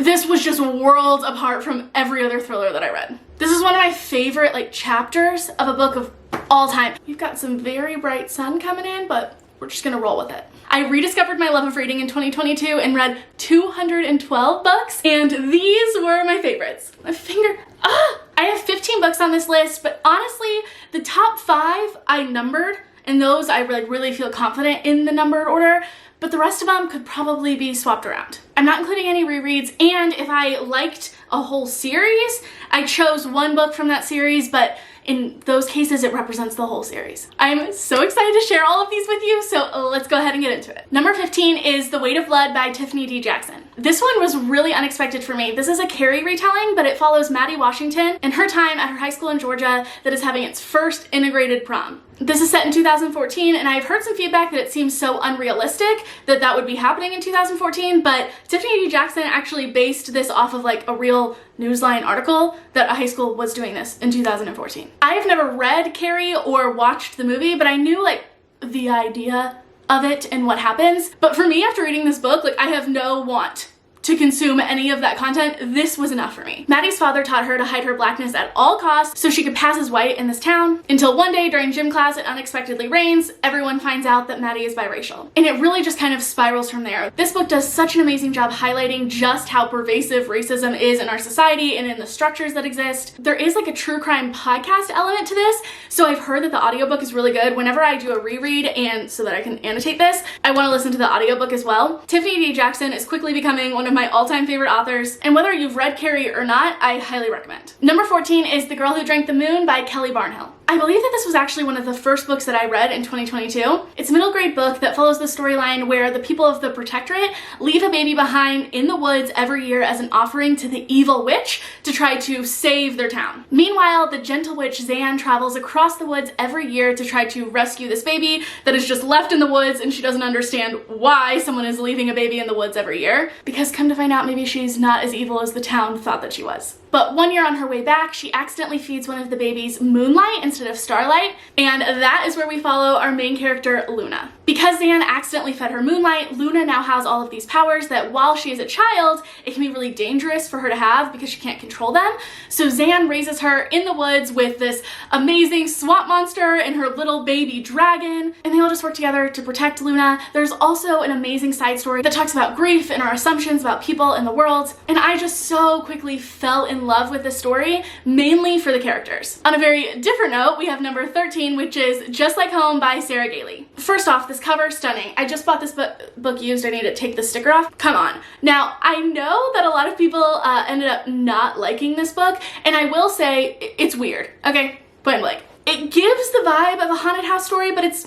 This was just worlds apart from every other thriller that I read. This is one of my favorite chapters of a book of all time. We've got some very bright sun coming in, but we're just gonna roll with it. I rediscovered my love of reading in 2022 and read 212 books, and these were my favorites. My finger, I have 15 books on this list, but honestly, the top 5 I numbered, and those I really feel confident in the numbered order, but the rest of them could probably be swapped around. I'm not including any rereads, and if I liked a whole series, I chose one book from that series, but in those cases, it represents the whole series. I'm so excited to share all of these with you, so let's go ahead and get into it. Number 15 is The Weight of Blood by Tiffany D. Jackson. This one was really unexpected for me. This is a Carrie retelling, but it follows Maddie Washington and her time at her high school in Georgia that is having its first integrated prom. This is set in 2014, and I've heard some feedback that it seems so unrealistic that that would be happening in 2014, but Tiffany D. Jackson actually based this off of a real Newsline article that a high school was doing this in 2014. I have never read Carrie or watched the movie, but I knew the idea of it and what happens. But for me, after reading this book, I have no want to consume any of that content. This was enough for me. Maddie's father taught her to hide her blackness at all costs so she could pass as white in this town, until one day during gym class it unexpectedly rains, everyone finds out that Maddie is biracial. And it really just kind of spirals from there. This book does such an amazing job highlighting just how pervasive racism is in our society and in the structures that exist. There is a true crime podcast element to this, so I've heard that the audiobook is really good. Whenever I do a reread, and so that I can annotate this, I want to listen to the audiobook as well. Tiffany D. Jackson is quickly becoming one of my all-time favorite authors, and whether you've read Carrie or not, I highly recommend. Number 14 is The Girl Who Drank the Moon by Kelly Barnhill. I believe that this was actually one of the first books that I read in 2022. It's a middle grade book that follows the storyline where the people of the Protectorate leave a baby behind in the woods every year as an offering to the evil witch to try to save their town. Meanwhile, the gentle witch Zan travels across the woods every year to try to rescue this baby that is just left in the woods, and she doesn't understand why someone is leaving a baby in the woods every year, because come to find out, maybe she's not as evil as the town thought that she was. But one year on her way back, she accidentally feeds one of the babies moonlight instead of starlight, and that is where we follow our main character, Luna. Because Zan accidentally fed her moonlight, Luna now has all of these powers that while she is a child, it can be really dangerous for her to have because she can't control them. So Zan raises her in the woods with this amazing swamp monster and her little baby dragon, and they all just work together to protect Luna. There's also an amazing side story that talks about grief and our assumptions about people in the world, and I just so quickly fell in love with this story, mainly for the characters. On a very different note, we have number 13, which is Just Like Home by Sarah Gailey. First off, this cover, stunning. I just bought this book used. I need to take the sticker off. Come on. Now, I know that a lot of people ended up not liking this book, and I will say it's weird, okay? Point blank. It gives the vibe of a haunted house story, but it's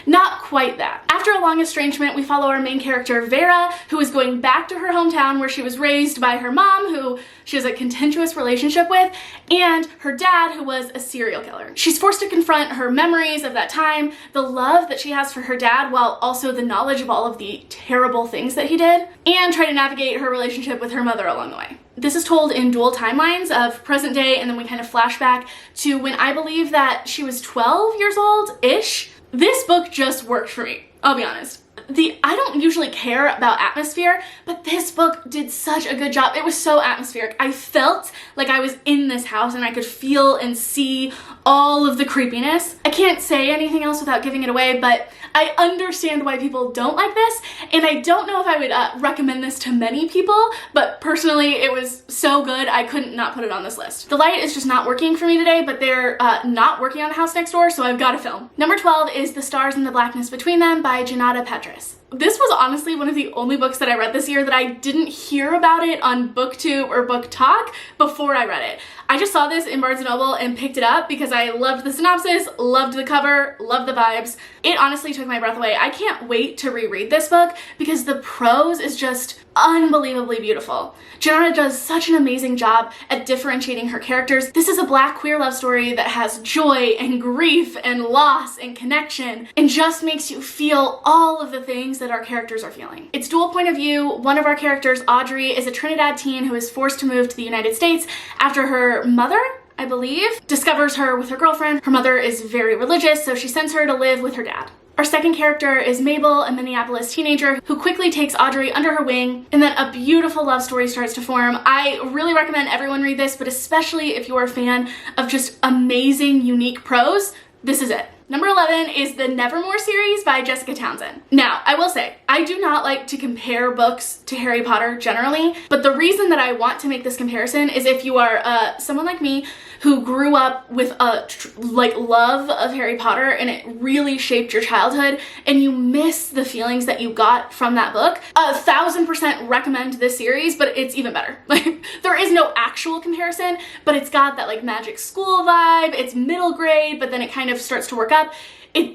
not quite that. After a long estrangement, we follow our main character, Vera, who is going back to her hometown where she was raised by her mom, who she has a contentious relationship with, and her dad, who was a serial killer. She's forced to confront her memories of that time, the love that she has for her dad, while also the knowledge of all of the terrible things that he did, and try to navigate her relationship with her mother along the way. This is told in dual timelines of present day, and then we kind of flash back to when I believe that she was 12 years old-ish. This book just worked for me, I'll be honest. I don't usually care about atmosphere, but this book did such a good job. It was so atmospheric. I felt like I was in this house and I could feel and see all of the creepiness. I can't say anything else without giving it away, but I understand why people don't like this, and I don't know if I would recommend this to many people, but personally it was so good I couldn't not put it on this list. The light is just not working for me today, but they're not working on the house next door, so I've got to film. Number 12 is The Stars and the Blackness Between Them by Junauda Petrus. This was honestly one of the only books that I read this year that I didn't hear about it on BookTube or BookTok before I read it. I just saw this in Barnes & Noble and picked it up because I loved the synopsis, loved the cover, loved the vibes. It honestly took my breath away. I can't wait to reread this book because the prose is just unbelievably beautiful. Junauda does such an amazing job at differentiating her characters. This is a Black queer love story that has joy and grief and loss and connection and just makes you feel all of the things that our characters are feeling. It's dual point of view. One of our characters, Audrey, is a Trinidad teen who is forced to move to the United States after her mother, I believe, discovers her with her girlfriend. Her mother is very religious, so she sends her to live with her dad. Our second character is Mabel, a Minneapolis teenager who quickly takes Audrey under her wing, and then a beautiful love story starts to form. I really recommend everyone read this, but especially if you're a fan of just amazing, unique prose, this is it. Number 11 is the Nevermore series by Jessica Townsend. Now, I will say, I do not like to compare books to Harry Potter generally, but the reason that I want to make this comparison is if you are someone like me who grew up with a love of Harry Potter and it really shaped your childhood and you miss the feelings that you got from that book, 1000% recommend this series, but it's even better. Like, there is no actual comparison, but it's got that like magic school vibe. It's middle grade, but then it kind of starts to work up.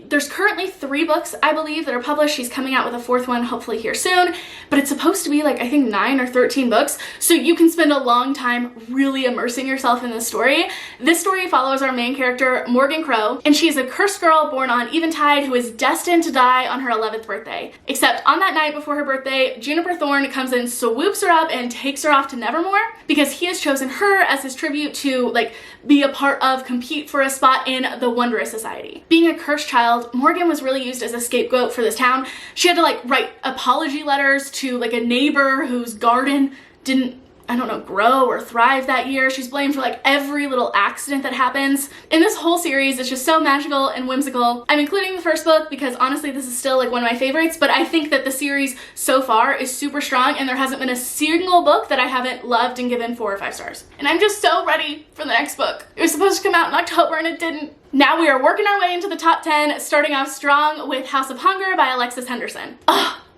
There's currently 3 books, I believe, that are published. She's coming out with a 4th one hopefully here soon, but it's supposed to be like, I think 9 or 13 books, so you can spend a long time really immersing yourself in this story. This story follows our main character, Morgan Crow, and she is a cursed girl born on Eventide who is destined to die on her 11th birthday. Except on that night before her birthday, Juniper Thorne comes and swoops her up and takes her off to Nevermore because he has chosen her as his tribute to like be a part of, compete for a spot in the Wondrous Society. Being a cursed child, Morgan was really used as a scapegoat for this town. She had to like write apology letters to like a neighbor whose garden didn't, I don't know, grow or thrive that year. She's blamed for like every little accident that happens. In this whole series, it's just so magical and whimsical. I'm including the first book because honestly, this is still like one of my favorites, but I think that the series so far is super strong and there hasn't been a single book that I haven't loved and given 4 or 5 stars. And I'm just so ready for the next book. It was supposed to come out in October and it didn't. Now we are working our way into the top 10, starting off strong with House of Hunger by Alexis Henderson.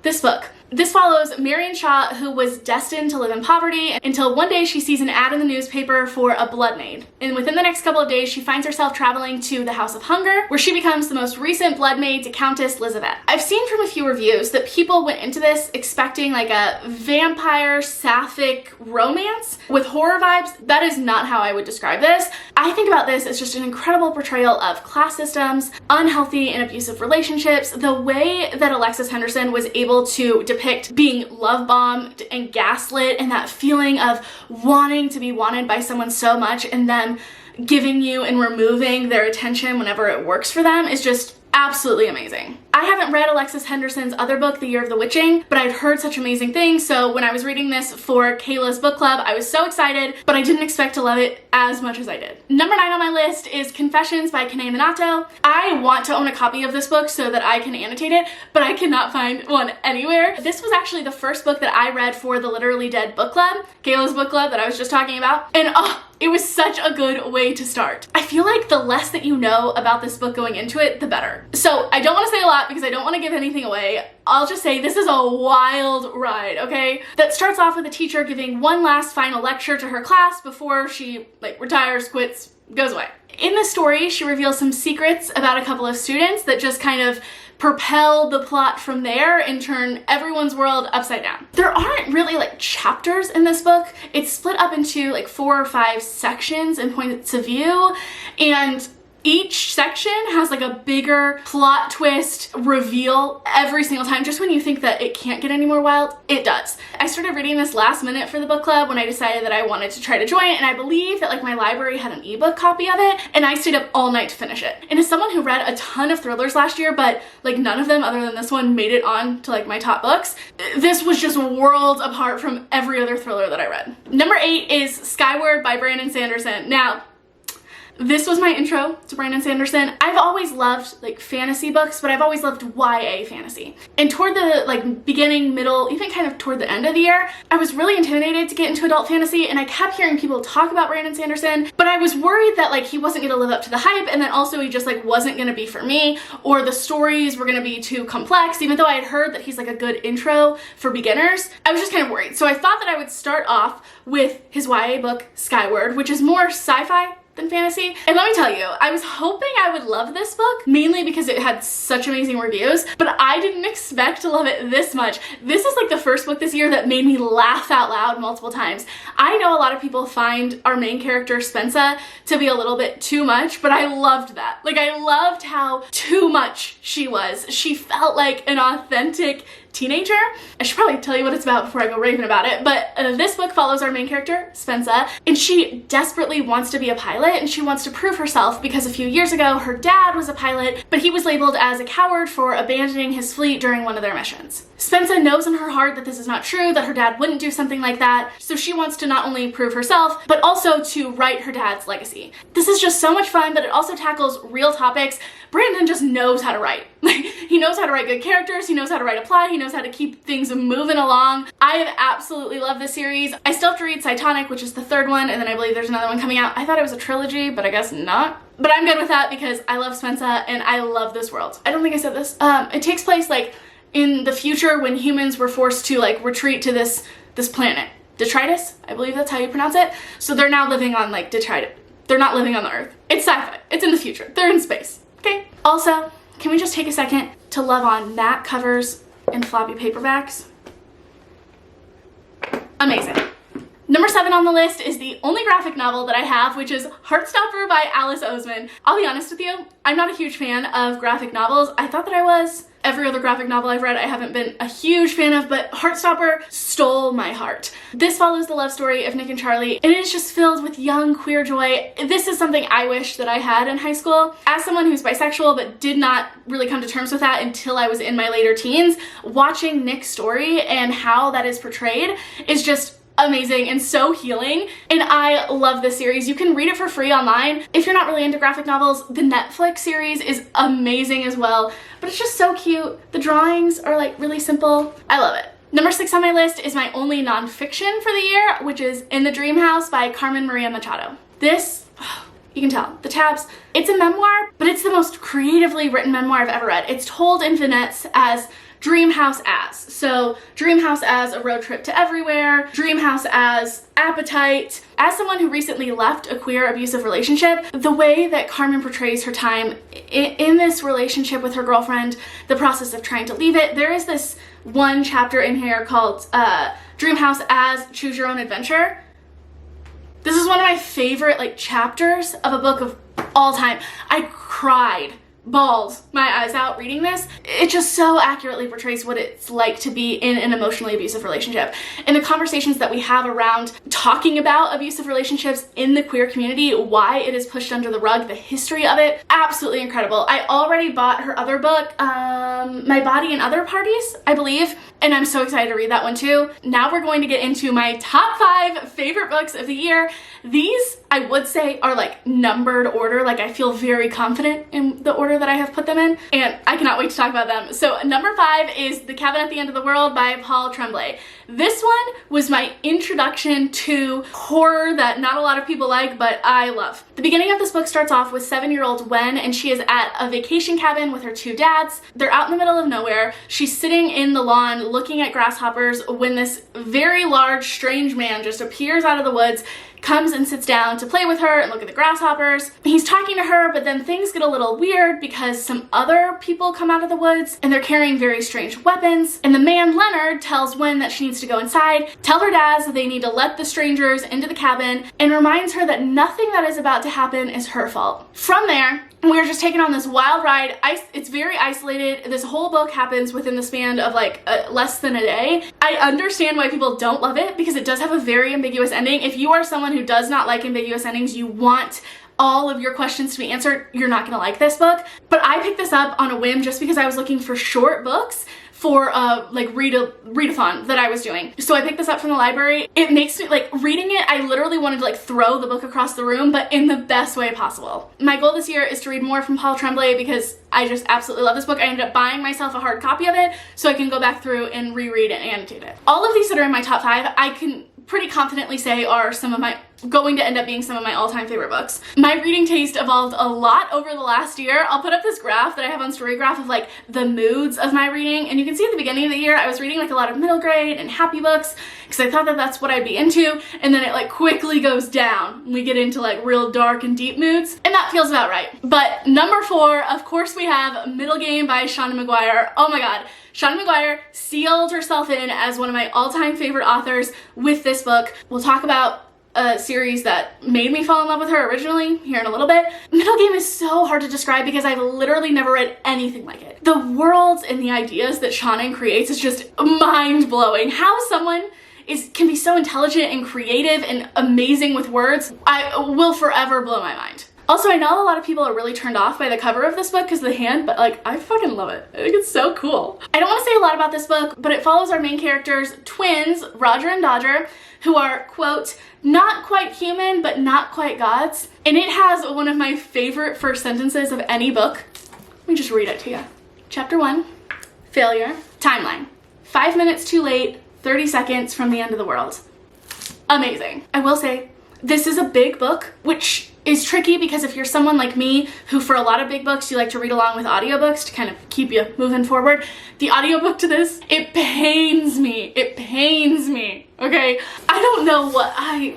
This book. This follows Marion Shaw, who was destined to live in poverty until one day she sees an ad in the newspaper for a blood maid. And within the next couple of days, she finds herself traveling to the House of Hunger, where she becomes the most recent blood maid to Countess Elizabeth. I've seen from a few reviews that people went into this expecting like a vampire sapphic romance with horror vibes. That is not how I would describe this. I think about this as just an incredible portrayal of class systems, unhealthy and abusive relationships, the way that Alexis Henderson was able to depict being love bombed and gaslit and that feeling of wanting to be wanted by someone so much and them giving you and removing their attention whenever it works for them is just absolutely amazing. I haven't read Alexis Henderson's other book, The Year of the Witching, but I'd heard such amazing things, so when I was reading this for Kayla's book club, I was so excited, but I didn't expect to love it as much as I did. Number 9 on my list is Confessions by Kanae Minato. I want to own a copy of this book so that I can annotate it, but I cannot find one anywhere. This was actually the first book that I read for the Literally Dead book club, Kayla's book club that I was just talking about, and it was such a good way to start. I feel like the less that you know about this book going into it, the better. So I don't want to say a lot because I don't want to give anything away. I'll just say this is a wild ride, okay? That starts off with a teacher giving one last final lecture to her class before she retires, quits, goes away. In the story, she reveals some secrets about a couple of students that just kind of propel the plot from there and turn everyone's world upside down. There aren't really chapters in this book. It's split up into 4 or 5 sections and points of view, and each section has a bigger plot twist reveal every single time. Just when you think that it can't get any more wild, it does. I started reading this last minute for the book club when I decided that I wanted to try to join it, and I believe that my library had an ebook copy of it, and I stayed up all night to finish it. And as someone who read a ton of thrillers last year, but none of them other than this one made it on to my top books, this was just worlds apart from every other thriller that I read. Number 8 is Skyward by Brandon Sanderson. Now, this was my intro to Brandon Sanderson. I've always loved fantasy books, but I've always loved YA fantasy. And toward the beginning, middle, even kind of toward the end of the year, I was really intimidated to get into adult fantasy, and I kept hearing people talk about Brandon Sanderson, but I was worried that he wasn't gonna live up to the hype, and then also he just wasn't gonna be for me, or the stories were gonna be too complex, even though I had heard that he's a good intro for beginners. I was just kind of worried. So I thought that I would start off with his YA book, Skyward, which is more sci-fi than fantasy. And let me tell you, I was hoping I would love this book, mainly because it had such amazing reviews, but I didn't expect to love it this much. This is the first book this year that made me laugh out loud multiple times. I know a lot of people find our main character, Spensa, to be a little bit too much, but I loved that. I loved how too much she was. She felt like an authentic teenager. I should probably tell you what it's about before I go raving about it, but this book follows our main character, Spensa, and she desperately wants to be a pilot, and she wants to prove herself because a few years ago her dad was a pilot, but he was labeled as a coward for abandoning his fleet during one of their missions. Spensa knows in her heart that this is not true, that her dad wouldn't do something like that, so she wants to not only prove herself, but also to write her dad's legacy. This is just so much fun, but it also tackles real topics. Brandon just knows how to write. He knows how to write good characters, he knows how to write a plot, he knows how to keep things moving along. I have absolutely loved this series. I still have to read Cytonic, which is the third one, and then I believe there's another one coming out. I thought it was a trilogy, but I guess not. But I'm good with that because I love Spensa and I love this world. I don't think I said this. It takes place like in the future when humans were forced to like retreat to this planet. Detritus, I believe that's how you pronounce it. So they're now living on like Detritus. They're not living on the Earth. It's sci-fi. It's in the future. They're in space. Okay. Also, can we just take a second to love on Nat covers and floppy paperbacks? Amazing. Number 7 on the list is the only graphic novel that I have, which is Heartstopper by Alice Oseman. I'll be honest with you, I'm not a huge fan of graphic novels. I thought that I was. Every other graphic novel I've read I haven't been a huge fan of, but Heartstopper stole my heart. This follows the love story of Nick and Charlie, and it is just filled with young queer joy. This is something I wish that I had in high school. As someone who's bisexual but did not really come to terms with that until I was in my later teens, watching Nick's story and how that is portrayed is just amazing and so healing, and I love this series. You can read it for free online. If you're not really into graphic novels, the Netflix series is amazing as well, but it's just so cute. The drawings are like really simple. I love it. Number 6 on my list is my only nonfiction for the year, which is In the Dream House by Carmen Maria Machado. This, you can tell, the tabs, it's a memoir, but it's the most creatively written memoir I've ever read. It's told in vignettes as Dream House as. So Dream House as A Road Trip to Everywhere, Dream House as Appetite. As someone who recently left a queer abusive relationship, the way that Carmen portrays her time in this relationship with her girlfriend, the process of trying to leave it, there is this one chapter in here called Dream House as Choose Your Own Adventure. This is one of my favorite like chapters of a book of all time. I cried, bawled my eyes out reading this. It just so accurately portrays what it's like to be in an emotionally abusive relationship. And the conversations that we have around talking about abusive relationships in the queer community, why it is pushed under the rug, the history of it, absolutely incredible. I already bought her other book, My Body and Other Parties, I believe, and I'm so excited to read that one too. Now we're going to get into my top 5 favorite books of the year. These, I would say, are like numbered order. Like I feel very confident in the order that I have put them in, and I cannot wait to talk about them. So number 5 is The Cabin at the End of the World by Paul Tremblay. This one was my introduction to horror that not a lot of people like, but I love. The beginning of this book starts off with 7-year-old Wen, and she is at a vacation cabin with her 2 dads. They're out in the middle of nowhere. She's sitting in the lawn looking at grasshoppers when this very large, strange man just appears out of the woods, comes and sits down to play with her and look at the grasshoppers. He's talking to her, but then things get a little weird because some other people come out of the woods and they're carrying very strange weapons. And the man, Leonard, tells Wen that she needs to go inside, tell her dads that they need to let the strangers into the cabin, and reminds her that nothing that is about to happen is her fault. From there, we're just taken on this wild ride. It's very isolated. This whole book happens within the span of like less than a day. I understand why people don't love it because it does have a very ambiguous ending. If you are someone who does not like ambiguous endings, you want all of your questions to be answered, you're not gonna like this book. But I picked this up on a whim just because I was looking for short books for like readathon that I was doing. So I picked this up from the library. It makes me, like, reading it, I literally wanted to like throw the book across the room, but in the best way possible. My goal this year is to read more from Paul Tremblay because I just absolutely love this book. I ended up buying myself a hard copy of it so I can go back through and reread and annotate it. All of these that are in my top 5, I can pretty confidently say are going to end up being some of my all-time favorite books. My reading taste evolved a lot over the last year. I'll put up this graph that I have on Storygraph of like the moods of my reading, and you can see at the beginning of the year I was reading like a lot of middle grade and happy books because I thought that that's what I'd be into, and then it like quickly goes down. We get into like real dark and deep moods, and that feels about right. But number 4, of course, we have Middle Game by Shauna Maguire. Oh my god. Shauna Maguire sealed herself in as one of my all-time favorite authors with this book. We'll talk about a series that made me fall in love with her originally, here in a little bit. Middle Game is so hard to describe because I've literally never read anything like it. The worlds and the ideas that Shannon creates is just mind-blowing. How someone can be so intelligent and creative and amazing with words, I will forever blow my mind. Also, I know a lot of people are really turned off by the cover of this book because of the hand, but like, I fucking love it. I think it's so cool. I don't want to say a lot about this book, but it follows our main characters, twins, Roger and Dodger, who are, quote, not quite human, but not quite gods. And it has one of my favorite first sentences of any book. Let me just read it to you. Chapter 1, failure, timeline. 5 minutes too late, 30 seconds from the end of the world. Amazing. I will say, this is a big book, which is tricky because if you're someone like me who for a lot of big books you like to read along with audiobooks to kind of keep you moving forward, the audiobook to this, it pains me. It pains me, okay? I don't know why,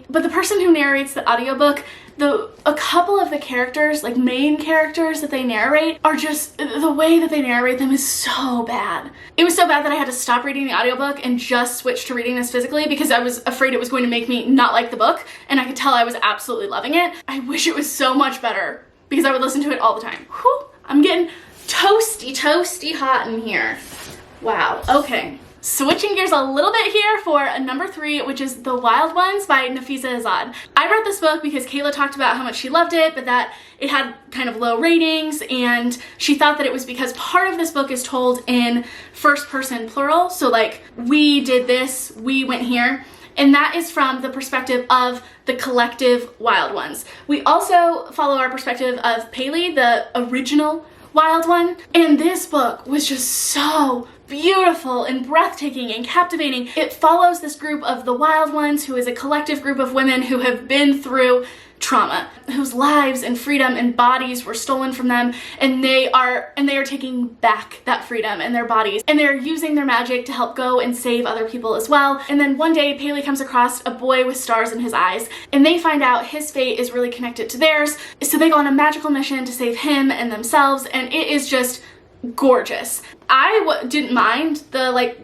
but the person who narrates the audiobook, a couple of the characters, like main characters that they narrate, are just, the way that they narrate them is so bad. It was so bad that I had to stop reading the audiobook and just switch to reading this physically because I was afraid it was going to make me not like the book, and I could tell I was absolutely loving it. I wish it was so much better because I would listen to it all the time. Whew, I'm getting toasty hot in here. Wow, okay. Switching gears a little bit here for number 3, which is The Wild Ones by Nafisa Azad. I read this book because Kayla talked about how much she loved it, but that it had kind of low ratings, and she thought that it was because part of this book is told in first person plural. So like, we did this, we went here. And that is from the perspective of the collective Wild Ones. We also follow our perspective of Paley, the original Wild One. And this book was just so beautiful and breathtaking and captivating. It follows this group of the Wild Ones, who is a collective group of women who have been through trauma, whose lives and freedom and bodies were stolen from them, and they are taking back that freedom and their bodies, and they're using their magic to help go and save other people as well. And then one day Paley comes across a boy with stars in his eyes, and they find out his fate is really connected to theirs, so they go on a magical mission to save him and themselves, and it is just gorgeous. I didn't mind the like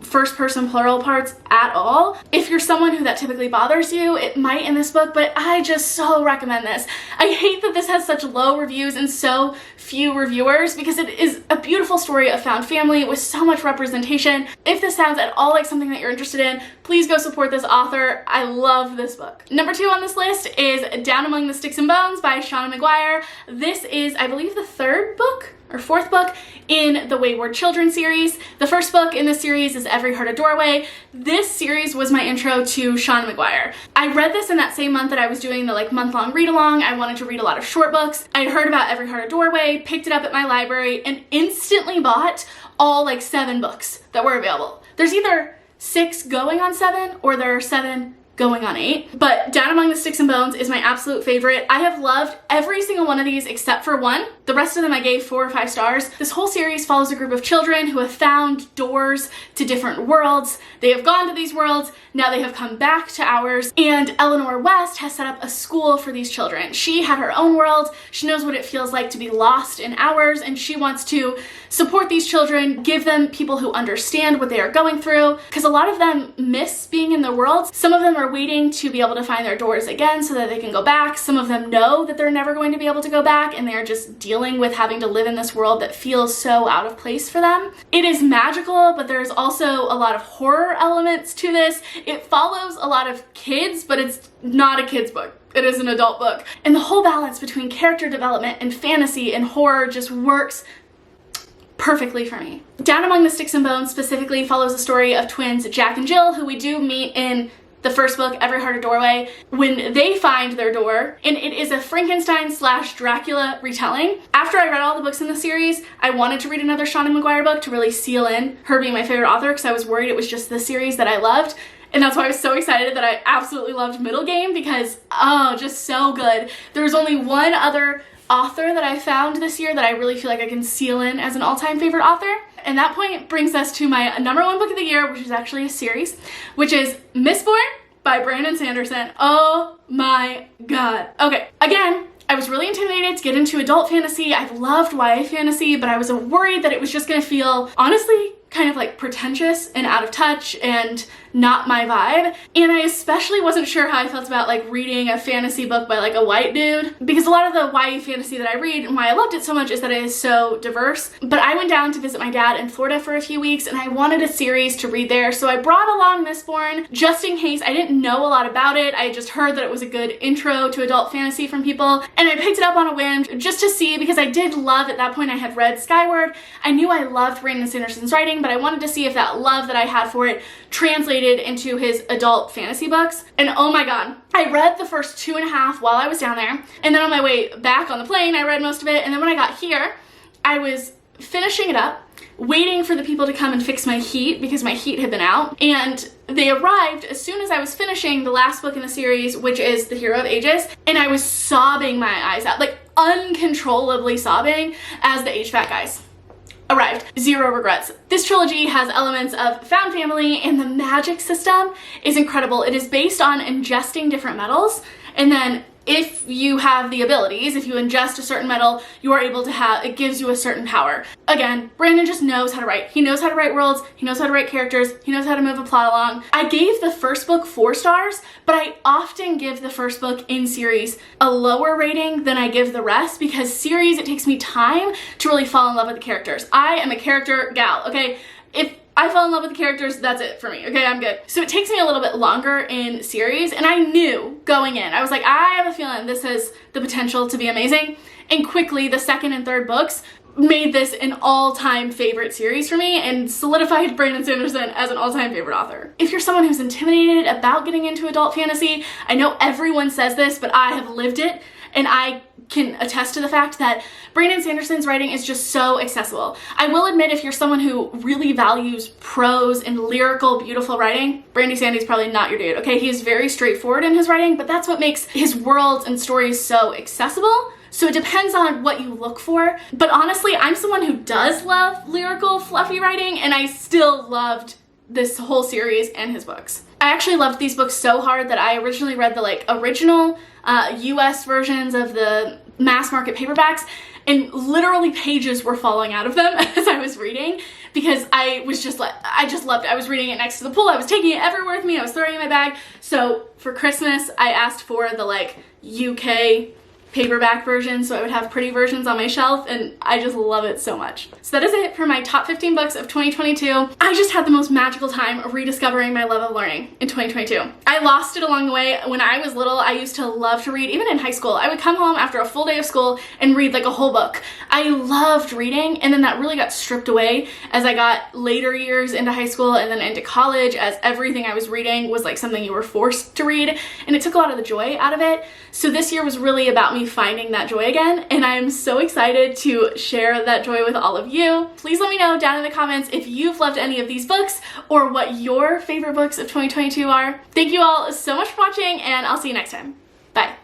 first person plural parts at all. If you're someone who that typically bothers you, it might in this book, but I just so recommend this. I hate that this has such low reviews and so few reviewers because it is a beautiful story of found family with so much representation. If this sounds at all like something that you're interested in, please go support this author. I love this book. Number 2 on this list is Down Among the Sticks and Bones by Shauna Maguire. This is, I believe, the 3rd book or 4th book in the Wayward Children series. The first book in this series is Every Heart a Doorway. This series was my intro to Shauna Maguire. I read this in that same month that I was doing the like month-long read-along. I wanted to read a lot of short books. I heard about Every Heart a Doorway, picked it up at my library, and instantly bought all like 7 books that were available. There's either 6 going on 7 or there are 7 going on 8, but Down Among the Sticks and Bones is my absolute favorite. I have loved every single one of these except for one. The rest of them I gave 4 or 5 stars. This whole series follows a group of children who have found doors to different worlds. They have gone to these worlds, now they have come back to ours, and Eleanor West has set up a school for these children. She had her own world, she knows what it feels like to be lost in ours, and she wants to support these children, give them people who understand what they are going through, because a lot of them miss being in their worlds. Some of them are waiting to be able to find their doors again so that they can go back. Some of them know that they're never going to be able to go back, and they're just dealing with having to live in this world that feels so out of place for them. It is magical, but there's also a lot of horror elements to this. It follows a lot of kids, but it's not a kid's book. It is an adult book. And the whole balance between character development and fantasy and horror just works perfectly for me. Down Among the Sticks and Bones specifically follows the story of twins Jack and Jill, who we do meet in the first book, Every Heart a Doorway, when they find their door, and it is a Frankenstein / Dracula retelling. After I read all the books in the series, I wanted to read another Shauna Maguire book to really seal in her being my favorite author, because I was worried it was just the series that I loved. And that's why I was so excited that I absolutely loved Middle Game, because, oh, just so good. There was only one other author that I found this year that I really feel like I can seal in as an all-time favorite author. And that point brings us to my number 1 book of the year, which is actually a series, which is Mistborn by Brandon Sanderson. Oh my god. Okay, again, I was really intimidated to get into adult fantasy. I've loved YA fantasy, but I was worried that it was just gonna feel, honestly, kind of like pretentious and out of touch and not my vibe. And I especially wasn't sure how I felt about like reading a fantasy book by like a white dude, because a lot of the YA fantasy that I read and why I loved it so much is that it is so diverse. But I went down to visit my dad in Florida for a few weeks and I wanted a series to read there, so I brought along Mistborn just in case. I didn't know a lot about it. I just heard that it was a good intro to adult fantasy from people, and I picked it up on a whim just to see, because I did love, at that point I had read Skyward. I knew I loved Brandon Sanderson's writing, but I wanted to see if that love that I had for it translated into his adult fantasy books. And oh my god, I read the first 2.5 while I was down there, and then on my way back on the plane I read most of it, and then when I got here I was finishing it up, waiting for the people to come and fix my heat because my heat had been out, and they arrived as soon as I was finishing the last book in the series, which is The Hero of Ages, and I was sobbing my eyes out, like uncontrollably sobbing, as the HVAC guys arrived. Zero regrets. This trilogy has elements of found family, and the magic system is incredible. It is based on ingesting different metals, and then if you have the abilities, if you ingest a certain metal, you are able to have, it gives you a certain power. Again, Brandon just knows how to write. He knows how to write worlds, he knows how to write characters, he knows how to move a plot along. I gave the first book 4 stars, but I often give the first book in series a lower rating than I give the rest, because series, it takes me time to really fall in love with the characters. I am a character gal, okay? If I fell in love with the characters, that's it for me, okay? I'm good. So it takes me a little bit longer in series, and I knew going in, I was like, I have a feeling this has the potential to be amazing. And quickly, the second and third books made this an all-time favorite series for me and solidified Brandon Sanderson as an all-time favorite author. If you're someone who's intimidated about getting into adult fantasy, I know everyone says this, but I have lived it, and I can attest to the fact that Brandon Sanderson's writing is just so accessible. I will admit, if you're someone who really values prose and lyrical, beautiful writing, Brandy Sandy's probably not your dude, okay? He is very straightforward in his writing, but that's what makes his worlds and stories so accessible. So it depends on what you look for. But honestly, I'm someone who does love lyrical, fluffy writing, and I still loved this whole series and his books. I actually loved these books so hard that I originally read the original US versions of the mass market paperbacks, and literally pages were falling out of them as I was reading, because I was just like, I just loved it. I was reading it next to the pool, I was taking it everywhere with me, I was throwing it in my bag. So for Christmas, I asked for the UK paperback version, so I would have pretty versions on my shelf, and I just love it so much. So that is it for my top 15 books of 2022. I just had the most magical time rediscovering my love of learning in 2022. I lost it along the way. When I was little, I used to love to read. Even in high school, I would come home after a full day of school and read like a whole book. I loved reading, and then that really got stripped away as I got later years into high school and then into college, as everything I was reading was like something you were forced to read, and it took a lot of the joy out of it. So this year was really about me finding that joy again, and I'm so excited to share that joy with all of you. Please let me know down in the comments if you've loved any of these books or what your favorite books of 2022 are. Thank you all so much for watching, and I'll see you next time. Bye.